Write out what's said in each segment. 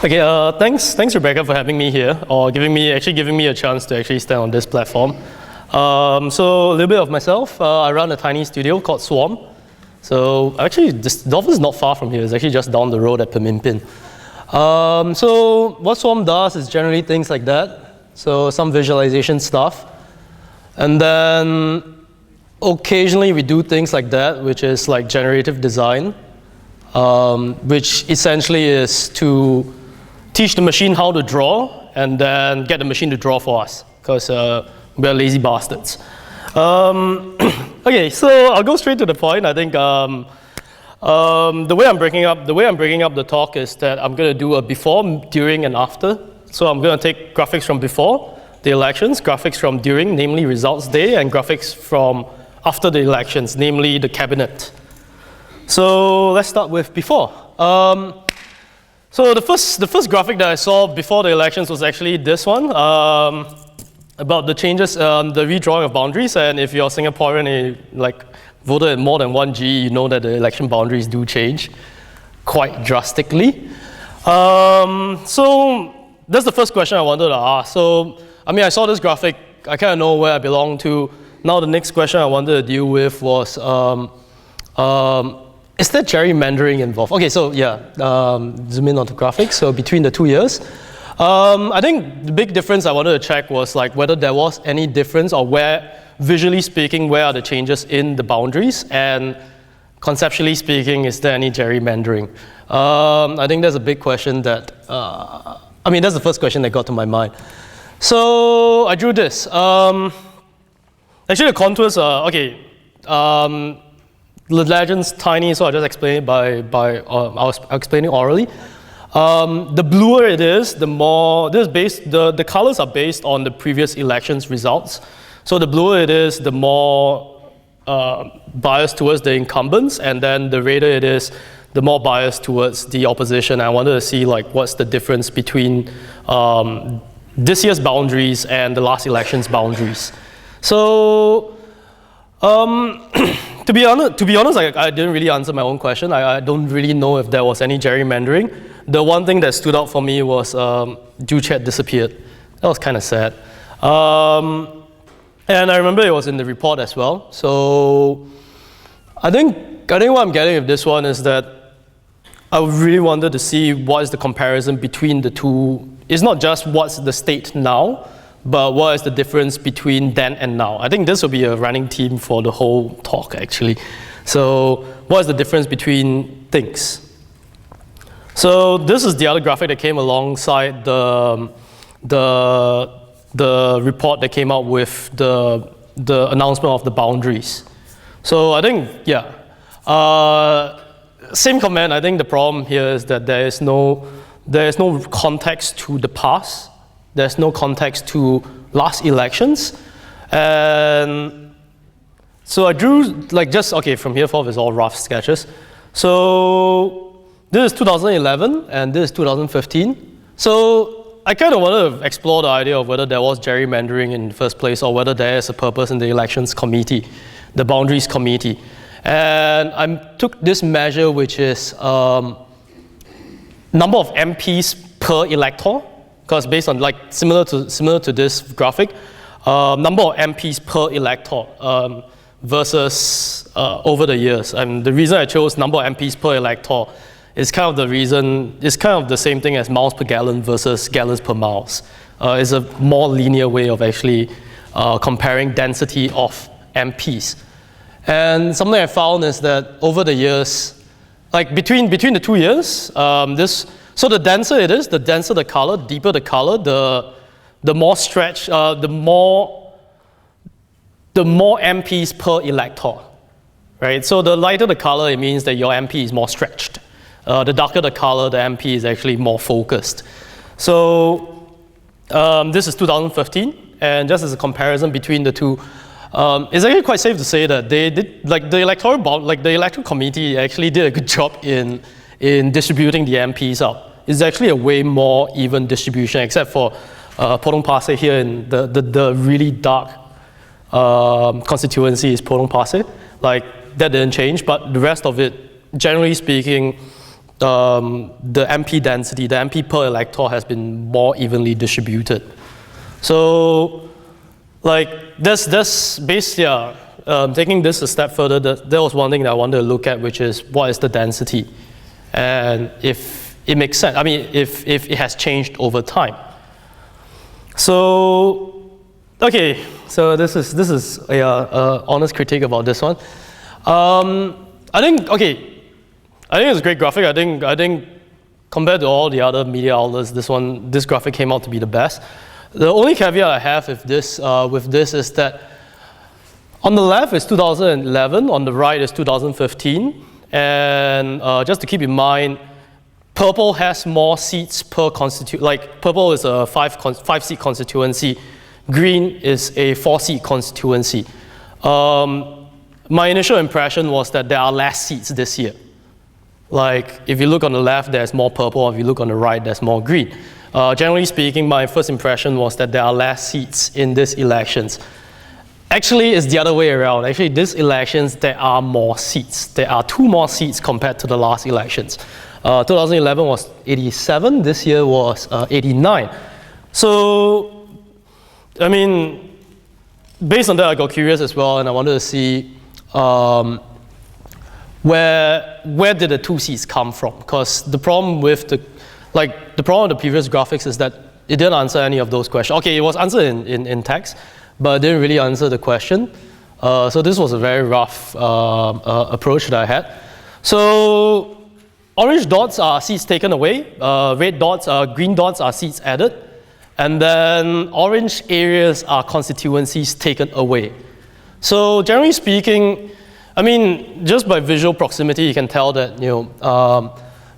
Okay, thanks Rebecca for having me here, or giving me a chance to actually stand on this platform. So a little bit of myself. I run a tiny studio called Swarm. So actually, the office is not far from here. It's actually just down the road at Pemimpin. So what Swarm does is generally things like that. So some visualization stuff, and then occasionally we do things like that, which is like generative design, which essentially is to teach the machine how to draw and then get the machine to draw for us, because we're lazy bastards. Okay, so I'll go straight to the point. I think the way I'm breaking up the talk is that I'm going to do a before, during, and after. So I'm going to take graphics from before the elections, graphics from during, namely results day, and graphics from after the elections, namely the cabinet. So let's start with before. So the first graphic that I saw before the elections was actually this one, about the changes, the redrawing of boundaries. And if you're Singaporean and like voted at more than 1G, you know that the election boundaries do change quite drastically. So that's the first question I wanted to ask. So I mean, I saw this graphic, I kind of know where I belong to. Now the next question I wanted to deal with was, is there gerrymandering involved? Okay, so yeah, zoom in onto graphics. So between the 2 years, I think the big difference I wanted to check was like whether there was any difference, or where, visually speaking, where are the changes in the boundaries, and conceptually speaking, is there any gerrymandering? I think that's a big question that, I mean, that's the first question that got to my mind. So I drew this. Actually, the contours are, okay, the legend's tiny, so I'll just explain it I'll explain it orally. The bluer it is, the more, the colors are based on the previous elections results. So the bluer it is, the more biased towards the incumbents, and then the redder it is, the more biased towards the opposition. I wanted to see like what's the difference between this year's boundaries and the last election's boundaries. So to be honest, I didn't really answer my own question. I don't really know if there was any gerrymandering. The one thing that stood out for me was Joo-Chet disappeared. That was kind of sad. And I remember it was in the report as well. So I think what I'm getting with this one is that I really wanted to see what is the comparison between the two. It's not just what's the state now, but what is the difference between then and now? I think this will be a running theme for the whole talk, actually. So what is the difference between things? So this is the other graphic that came alongside the report that came out with the announcement of the boundaries. So I think, yeah, same comment. I think the problem here is that there is no context to the past. There's no context to last elections. And so I drew like just, okay, from here forth is all rough sketches. So this is 2011 and this is 2015. So I kind of wanted to explore the idea of whether there was gerrymandering in the first place, or whether there is a purpose in the elections committee, the boundaries committee. And I took this measure, which is number of MPs per elector. Because based on, like, similar to this graphic, number of MPs per elector versus over the years. And the reason I chose number of MPs per elector is kind of the same thing as miles per gallon versus gallons per miles. It's a more linear way of actually comparing density of MPs. And something I found is that over the years, like between the 2 years, so the denser it is, the denser the color, deeper the color, the more stretch, the more MPs per elector, right? So the lighter the color, it means that your MP is more stretched. The darker the color, the MP is actually more focused. So this is 2015, and just as a comparison between the two, it's actually quite safe to say that they did, like the electoral committee actually did a good job in distributing the MPs up. It's actually a way more even distribution, except for Potong Pasir here in the really dark constituency is Potong Pasir. Like, that didn't change, but the rest of it, generally speaking, the MP density, the MP per elector has been more evenly distributed. So, like, taking this a step further, there was one thing that I wanted to look at, which is what is the density, and if it makes sense. I mean, if it has changed over time. So, okay, so this is a honest critique about this one. I think it's a great graphic. I think compared to all the other media outlets, this graphic came out to be the best. The only caveat I have with this is that on the left is 2011, on the right is 2015, and just to keep in mind, purple has more seats per constituency. Like purple is a 5-seat constituency, green is a 4-seat constituency. My initial impression was that there are less seats this year. Like, if you look on the left, there's more purple. If you look on the right, there's more green. Generally speaking, my first impression was that there are less seats in these elections. Actually, it's the other way around. Actually, these elections, there are more seats. There are 2 more seats compared to the last elections. 2011 was 87. This year was 89. So, I mean, based on that, I got curious as well, and I wanted to see where did the 2 seats come from? Because the problem with the previous graphics is that it didn't answer any of those questions. Okay, it was answered in text, but it didn't really answer the question. So this was a very rough approach that I had. So orange dots are seats taken away, green dots are seats added, and then orange areas are constituencies taken away. So generally speaking, I mean, just by visual proximity, you can tell that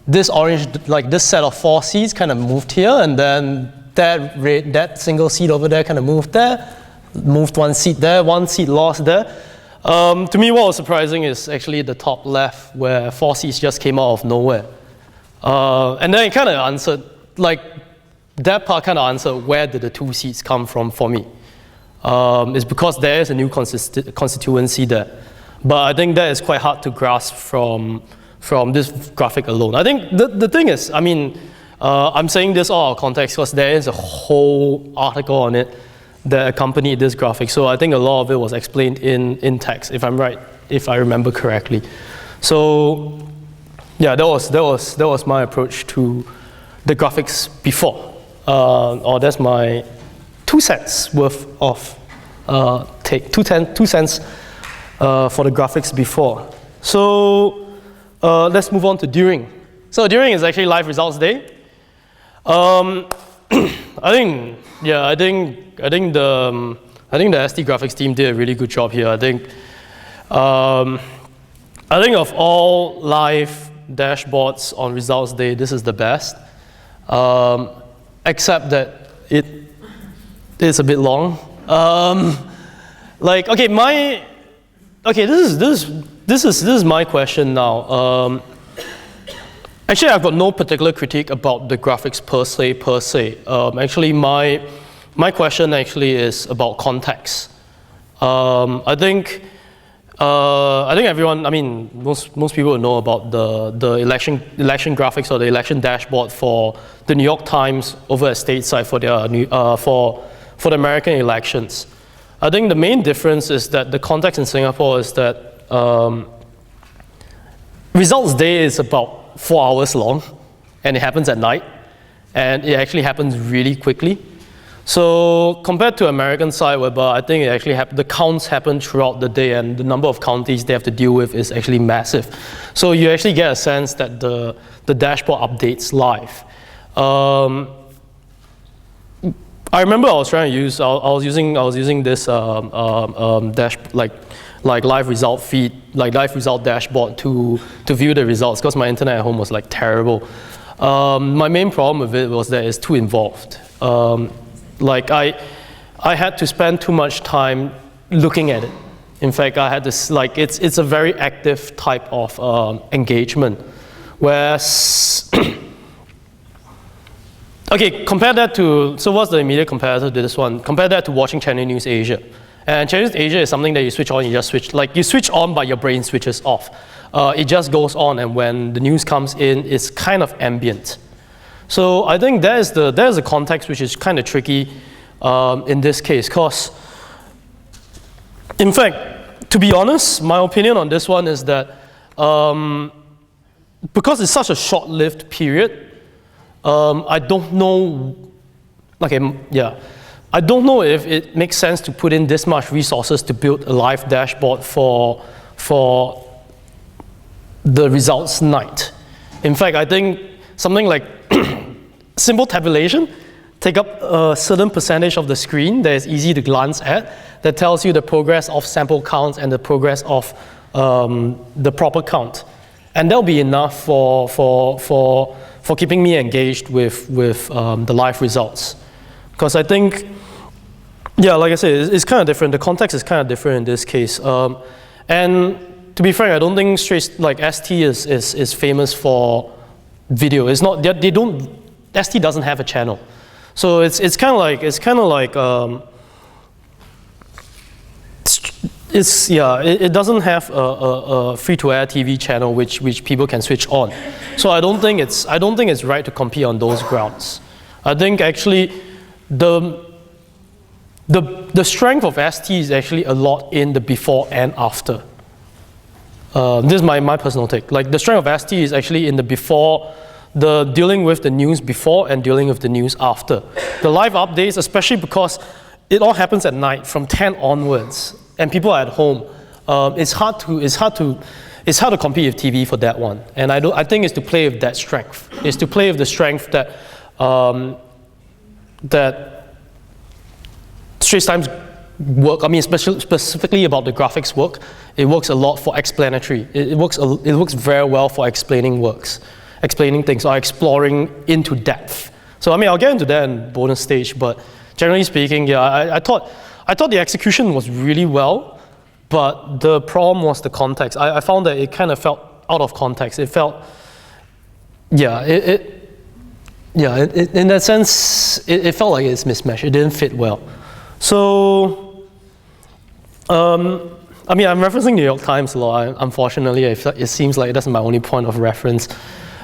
this orange, like this set of 4 seats, kind of moved here, and then that single seat over there kind of moved there, moved 1 seat there, 1 seat lost there. To me, what was surprising is actually the top left, where 4 seats just came out of nowhere, and then it kind of answered, like that part kind of answered where did the 2 seats come from for me. It's because there is a new constituency there. But I think that is quite hard to grasp from this graphic alone. I think the thing is, I mean, I'm saying this all out of context because there is a whole article on it that accompanied this graphic. So I think a lot of it was explained in text, if I'm right, if I remember correctly. So yeah, that was my approach to the graphics before. Or that's my 2 cents worth of take. 2 cents. For the graphics before. So let's move on to during. So during is actually live results day. I think the ST graphics team did a really good job here. I think of all live dashboards on results day, this is the best. Except that it is a bit long. This is my question now. Actually, I've got no particular critique about the graphics per se. Actually, my question actually is about context. I think everyone, I mean, most people know about the election graphics or the election dashboard for the New York Times over at stateside for the American elections. I think the main difference is that the context in Singapore is that results day is about 4 hours long, and it happens at night, and it actually happens really quickly. So compared to American side, whereby I think it actually the counts happen throughout the day, and the number of counties they have to deal with is actually massive. So you actually get a sense that the dashboard updates live. I remember I was trying to use, I was using this like live result feed, like live result dashboard to view the results because my internet at home was like terrible. My main problem with it was that it's too involved. Like I had to spend too much time looking at it. In fact, I had this, like, it's a very active type of engagement. Whereas, okay, compare that to, so what's the immediate comparator to this one? Compare that to watching Channel News Asia. And Channel News Asia is something that you switch on, you switch on, but your brain switches off. It just goes on, and when the news comes in, it's kind of ambient. So I think there's the context which is kind of tricky in this case, because, in fact, to be honest, my opinion on this one is that because it's such a short-lived period, I don't know, I don't know if it makes sense to put in this much resources to build a live dashboard for the results night. In fact, I think something like simple tabulation, take up a certain percentage of the screen that is easy to glance at, that tells you the progress of sample counts and the progress of the proper count. And that'll be enough for keeping me engaged with the live results. Because I think, yeah, like I said, it's kind of different. The context is kind of different in this case. And to be frank, I don't think ST is famous for video. It's not. ST doesn't have a channel, so it's kind of like it doesn't have a free-to-air TV channel which people can switch on. So I don't think it's right to compete on those grounds. I think actually the strength of ST is actually a lot in the before and after. This is my personal take. Like, the strength of ST is actually in the before, the dealing with the news before and dealing with the news after. The live updates, especially because it all happens at night from 10 onwards, and people are at home. It's hard to compete with TV for that one. And I think it's to play with that strength. It's to play with the strength that that Straits Times work. I mean, specifically about the graphics work, it works a lot for explanatory. It works very well for explaining things, or exploring into depth. So I mean, I'll get into that in bonus stage, but generally speaking, yeah, I thought the execution was really well, but the problem was the context. I found that it kind of felt out of context. It felt, yeah, in that sense, it felt like it's mismatched. It didn't fit well. So, I mean, I'm referencing New York Times a lot. Unfortunately, it seems like that's my only point of reference.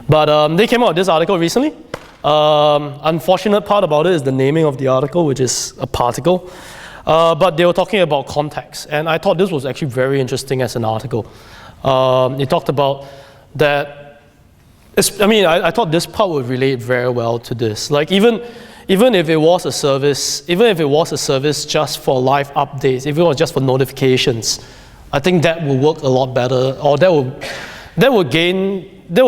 But they came out with this article recently. Unfortunate part about it is the naming of the article, which is a particle. But they were talking about context, and I thought this was actually very interesting as an article. It talked about that. I thought this part would relate very well to this. Like, even if it was a service, just for live updates, if it was just for notifications, I think that will work a lot better, or that will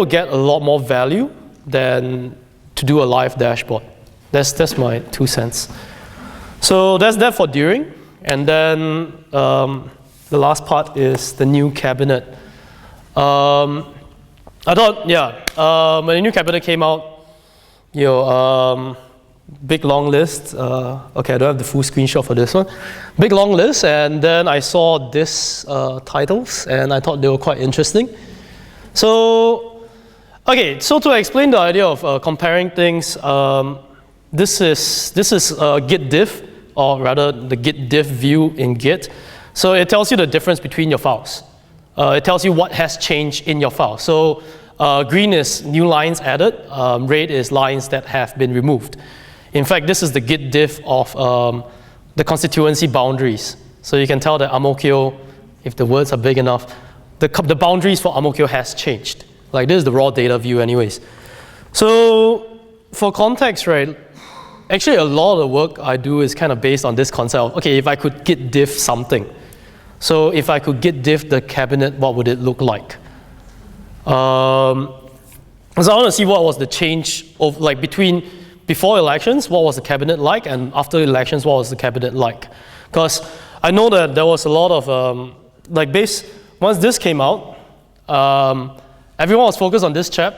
get a lot more value than to do a live dashboard. That's my 2 cents. So that's that for during, and then the last part is the new cabinet. I thought, yeah, when the new cabinet came out, big long list. Okay, I don't have the full screenshot for this one. Big long list, and then I saw this titles, and I thought they were quite interesting. So, okay, so to explain the idea of comparing things, this is Git diff, or rather the Git diff view in Git. So it tells you the difference between your files. It tells you what has changed in your file. So green is new lines added, red is lines that have been removed. In fact, this is the Git diff of the constituency boundaries. So you can tell that Amokyo, if the words are big enough, the boundaries for Amokyo has changed. Like, this is the raw data view anyways. So for context, right, actually a lot of the work I do is kind of based on this concept of, okay, if I could Git diff something. So if I could Git diff the cabinet, what would it look like? So I want to see what was the change of, like, between before elections, what was the cabinet like, and after elections, what was the cabinet like? Because I know that there was a lot of, once this came out, everyone was focused on this chap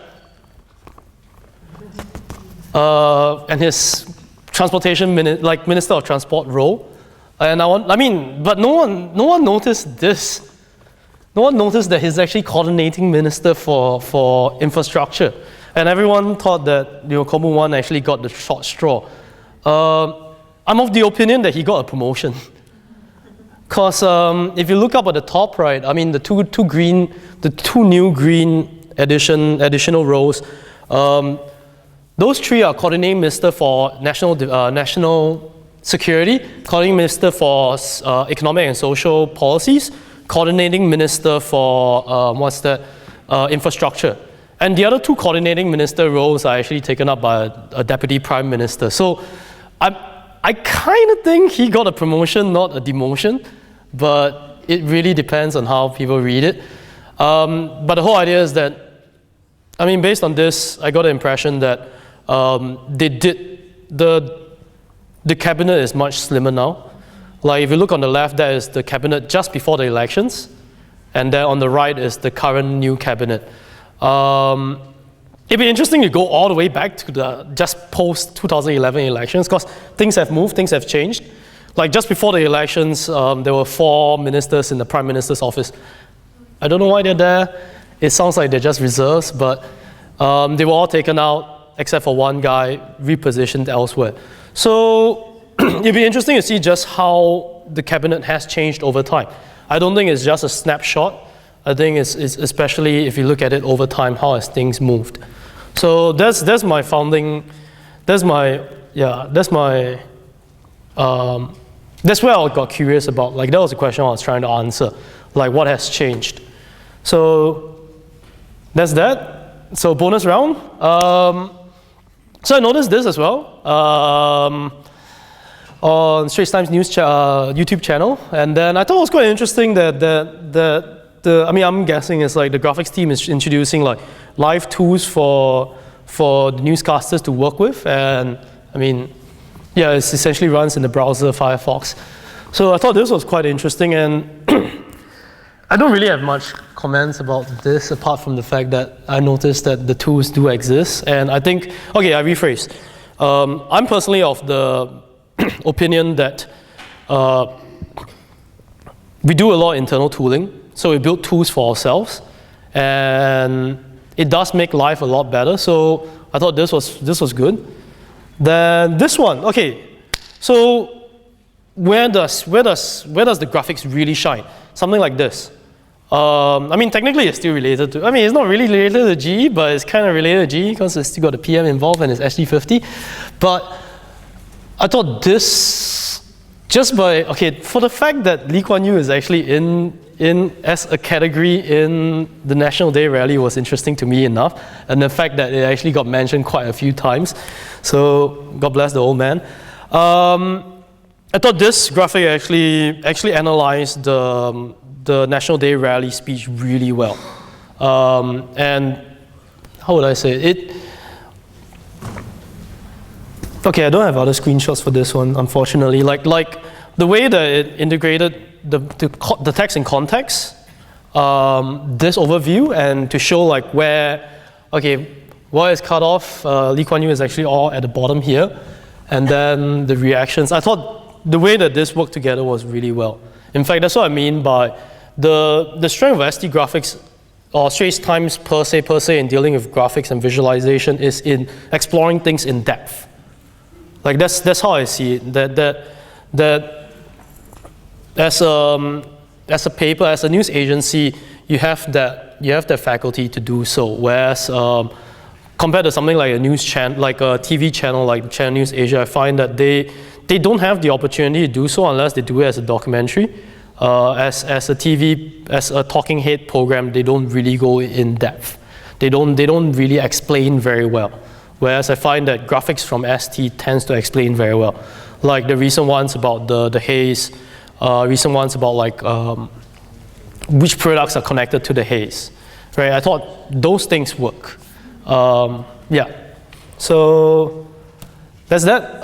and his transportation Minister of Transport role. And but no one noticed this. No one noticed that he's actually coordinating minister for infrastructure. And everyone thought that Komu One actually got the short straw. I'm of the opinion that he got a promotion. Because if you look up at the top right, I mean the two new green additional rows, those three are coordinating minister for national security, coordinating minister for economic and social policies, coordinating minister for infrastructure. And the other two coordinating minister roles are actually taken up by a deputy prime minister. So I kind of think he got a promotion, not a demotion, but it really depends on how people read it. But the whole idea is that, I mean, based on this, I got the impression that the cabinet is much slimmer now. Like if you look on the left, that is the cabinet just before the elections, and then on the right is the current new cabinet. It'd be interesting to go all the way back to the just post 2011 elections, because things have moved, things have changed. Like just before the elections, there were 4 ministers in the Prime Minister's office. I don't know why they're there. It sounds like they're just reserves, but they were all taken out except for one guy repositioned elsewhere. So it'd be interesting to see just how the cabinet has changed over time. I don't think it's just a snapshot. I think it's especially if you look at it over time, how has things moved. So that's my founding, that's where I got curious about, like that was the question I was trying to answer, like what has changed. So that's that. So bonus round. So I noticed this as well on Straits Times News YouTube channel, and then I thought it was quite interesting that I'm guessing it's like the graphics team is introducing like live tools for the newscasters to work with, and I mean, yeah, it essentially runs in the browser Firefox. So I thought this was quite interesting, and I don't really have much comments about this apart from the fact that I noticed that the tools do exist, and I think, okay, I rephrase. I'm personally of the opinion that we do a lot of internal tooling. So we build tools for ourselves, and it does make life a lot better. So I thought this was good. Then this one, okay. So where does the graphics really shine? Something like this. I mean, technically it's still related to. I mean, it's not really related to GE, but it's kind of related to GE because it's still got the PM involved and it's SD50. But I thought this, just by for the fact that Lee Kuan Yew is actually in as a category in the National Day rally was interesting to me enough, and the fact that it actually got mentioned quite a few times. So God bless the old man. I thought this graphic actually analyzed the National Day rally speech really well, and how would I say it? Okay, I don't have other screenshots for this one, unfortunately. Like the way that it integrated the text in context, this overview, and to show like where is cut off. Lee Kuan Yew is actually all at the bottom here, and then the reactions. I thought the way that this worked together was really well. In fact, that's what I mean by the strength of ST graphics or Straits Times per se in dealing with graphics and visualization is in exploring things in depth. Like that's how I see it. That as a paper, as a news agency, you have that faculty to do so. Whereas compared to something like a news channel, like a TV channel like Channel News Asia, I find that they don't have the opportunity to do so unless they do it as a documentary. As a talking head program, they don't really go in depth. They don't really explain very well. Whereas I find that graphics from ST tends to explain very well. Like the recent ones about the haze, recent ones about like which products are connected to the haze, right? I thought those things work. Yeah, so that's that.